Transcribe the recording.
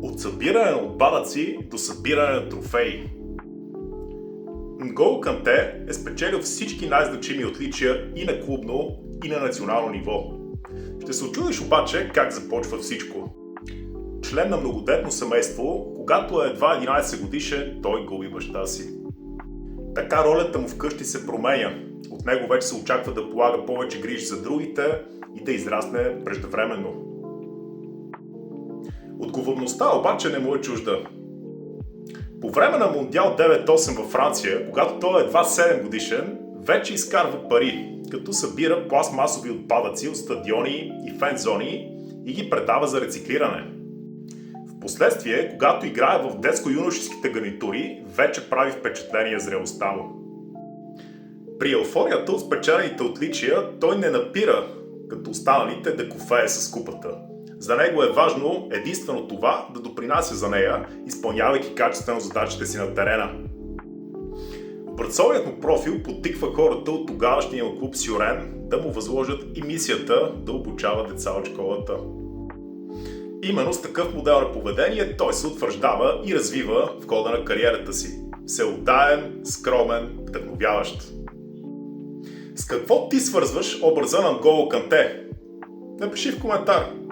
От събиране на отпадъци до събиране на трофеи. Нголо Канте е спечелил всички най-значими отличия и на клубно, и на национално ниво. Ще се очудиш обаче как започва всичко. Член на многодетно семейство, когато е едва 11 годишен, той губи баща си. Така ролята му вкъщи се променя. От него вече се очаква да полага повече грижи за другите и да израсне преждевременно. Отговорността обаче не му е чужда. По време на Мондиал 9-8 във Франция, когато той е едва 7 годишен, вече изкарва пари, като събира пластмасови отпадъци от стадиони и фен-зони и ги предава за рециклиране. Впоследствие, когато играе в детско-юношеските гарнитури, вече прави впечатление зрелостта му. При еуфорията от спечелените отличия той не напира, като останалите да кофее с купата. За него е важно единствено това да допринася за нея, изпълнявайки качествено задачите си на терена. Образцовият му профил подтиква хората от тогавашния клуб Сюрен да му възложат и мисията да обучава деца от школата. Именно с такъв модел на поведение той се утвърждава и развива в хода на кариерата си. Всеотдаен, скромен, вдъхновяващ. С какво ти свързваш образа на Нголо Канте? Напиши в коментар.